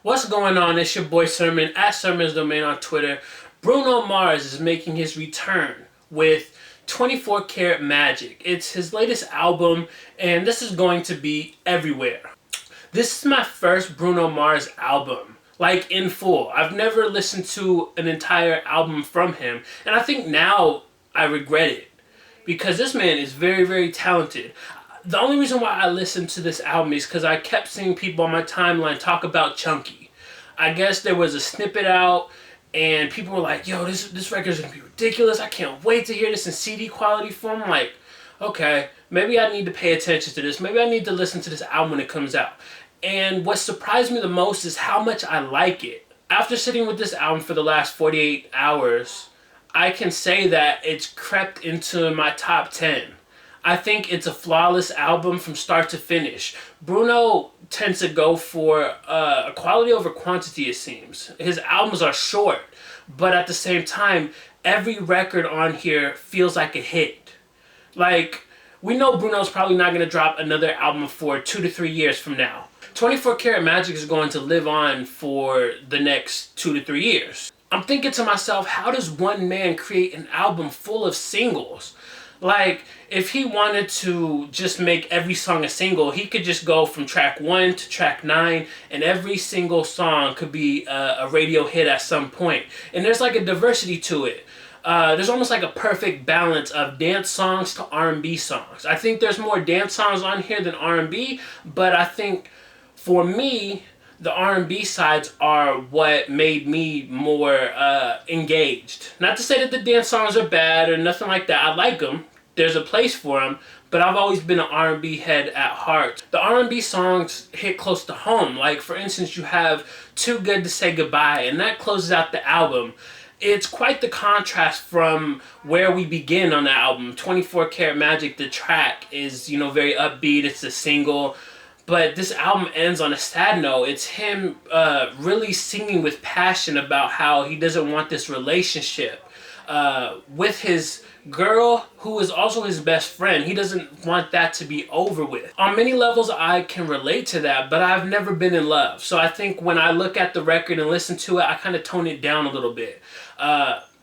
What's going on? It's your boy Sermon at Sermon's Domain on Twitter. Bruno Mars is making his return with 24 Karat Magic. It's his latest album, and this is going to be everywhere. This is my first Bruno Mars album, like in full. I've never listened to an entire album from him, and I think now I regret it because this man is very, very talented. The only reason why I listened to this album is because I kept seeing people on my timeline talk about Chunky. I guess there was a snippet out, and people were like, yo, this record's going to be ridiculous. I can't wait to hear this in CD quality form. I'm like, okay, maybe I need to pay attention to this. Maybe I need to listen to this album when it comes out. And what surprised me the most is how much I like it. After sitting with this album for the last 48 hours, I can say that it's crept into my top 10. I think it's a flawless album from start to finish. Bruno tends to go for quality over quantity, it seems. His albums are short, but at the same time, every record on here feels like a hit. Like, we know Bruno's probably not going to drop another album for 2 to 3 years from now. 24 Karat Magic is going to live on for the next 2 to 3 years. I'm thinking to myself, how does one man create an album full of singles? Like, if he wanted to just make every song a single, he could just go from track 1 to track 9, and every single song could be a radio hit at some point. And there's like a diversity to it. There's almost like a perfect balance of dance songs to R&B songs. I think there's more dance songs on here than R&B, but I think for me, the R&B sides are what made me more engaged. Not to say that the dance songs are bad or nothing like that. I like them. There's a place for them, but I've always been an R&B head at heart. The R&B songs hit close to home. Like, for instance, you have Too Good to Say Goodbye, and that closes out the album. It's quite the contrast from where we begin on the album. 24 Karat Magic, the track, is, very upbeat. It's a single. But this album ends on a sad note. It's him really singing with passion about how he doesn't want this relationship with his girl, who is also his best friend. He doesn't want that to be over with. On many levels, I can relate to that, but I've never been in love. So I think when I look at the record and listen to it, I kind of tone it down a little bit.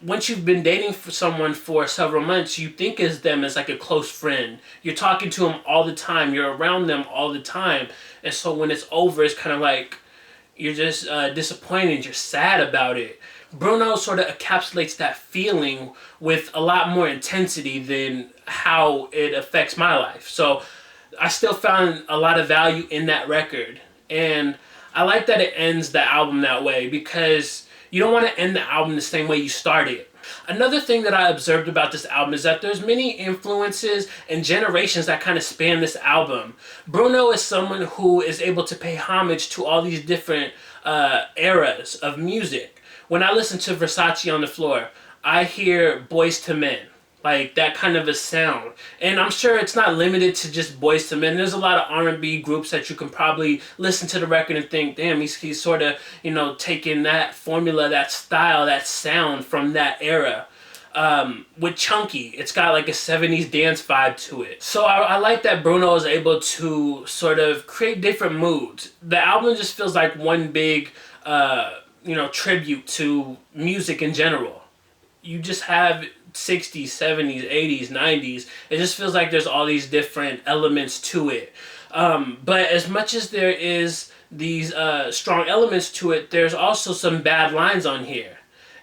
Once you've been dating for someone for several months, you think of them as like a close friend. You're talking to them all the time. You're around them all the time. And so when it's over, it's kind of like you're just disappointed. You're sad about it. Bruno sort of encapsulates that feeling with a lot more intensity than how it affects my life. So I still found a lot of value in that record. And I like that it ends the album that way because you don't want to end the album the same way you started. Another thing that I observed about this album is that there's many influences and generations that kind of span this album. Bruno is someone who is able to pay homage to all these different eras of music. When I listen to Versace on the Floor, I hear Boys to Men, like that kind of a sound. And I'm sure it's not limited to just Boys to Men. There's a lot of R&B groups that you can probably listen to the record and think, damn, he's sort of, taking that formula, that style, that sound from that era. With Chunky, it's got like a 70s dance vibe to it. So I like that Bruno is able to sort of create different moods. The album just feels like one big tribute to music in general. You just have 60s, 70s, 80s, 90s. It just feels like there's all these different elements to it. But as much as there is these strong elements to it, there's also some bad lines on here.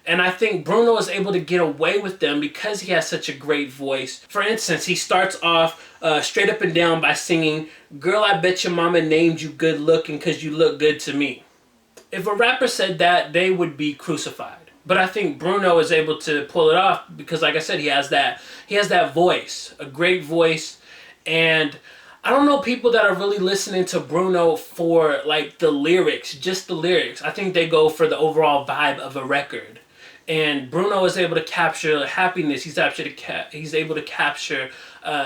And I think Bruno is able to get away with them because he has such a great voice. For instance, he starts off straight up and down by singing, "Girl, I bet your mama named you good looking 'cause you look good to me." If a rapper said that, they would be crucified. But I think Bruno is able to pull it off because, like I said, he has that voice, a great voice. And I don't know people that are really listening to Bruno for like the lyrics, just the lyrics. I think they go for the overall vibe of a record. And Bruno is able to capture happiness. He's able to capture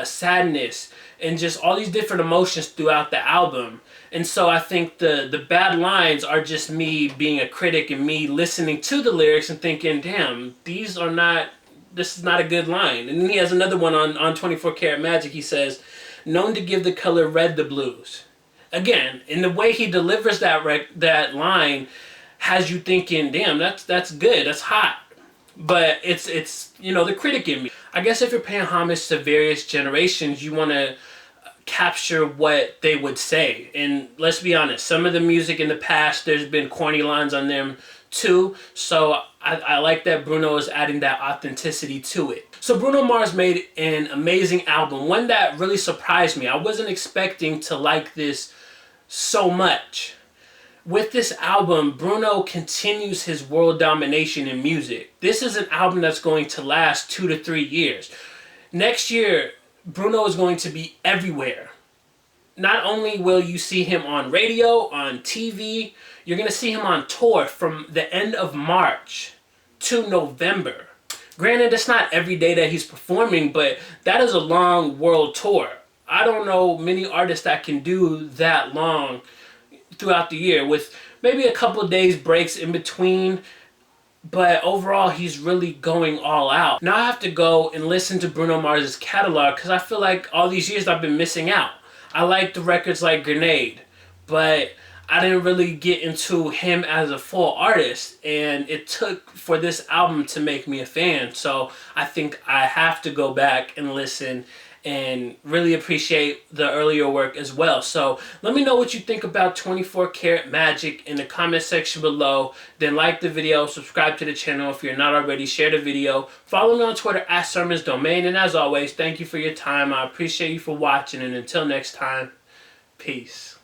sadness and just all these different emotions throughout the album. And so I think the bad lines are just me being a critic and me listening to the lyrics and thinking, damn, this is not a good line. And then he has another one on 24 Karat Magic. He says, "Known to give the color red the blues. again, in the way he delivers that line has you thinking, damn, that's good, that's hot. But it's the critic in me. I guess if you're paying homage to various generations, you want to capture what they would say. And let's be honest, some of the music in the past, there's been corny lines on them too. So I like that Bruno is adding that authenticity to it. So Bruno Mars made an amazing album, one that really surprised me. I wasn't expecting to like this so much. With this album, Bruno continues his world domination in music. This is an album that's going to last 2 to 3 years. Next year, Bruno is going to be everywhere. Not only will you see him on radio, on TV, you're going to see him on tour from the end of March to November. Granted, it's not every day that he's performing, but that is a long world tour. I don't know many artists that can do that long throughout the year with maybe a couple of days breaks in between. But overall, he's really going all out. Now I have to go and listen to Bruno Mars' catalog because I feel like all these years I've been missing out. I like the records like Grenade, but I didn't really get into him as a full artist, and it took for this album to make me a fan. So I think I have to go back and listen and really appreciate the earlier work as well. So let me know what you think about 24 Karat Magic in the comment section below. Then like the video, subscribe to the channel if you're not already, share the video, follow me on Twitter at @sermonsdomain, and as always, thank you for your time. I appreciate you for watching, and until next time, peace.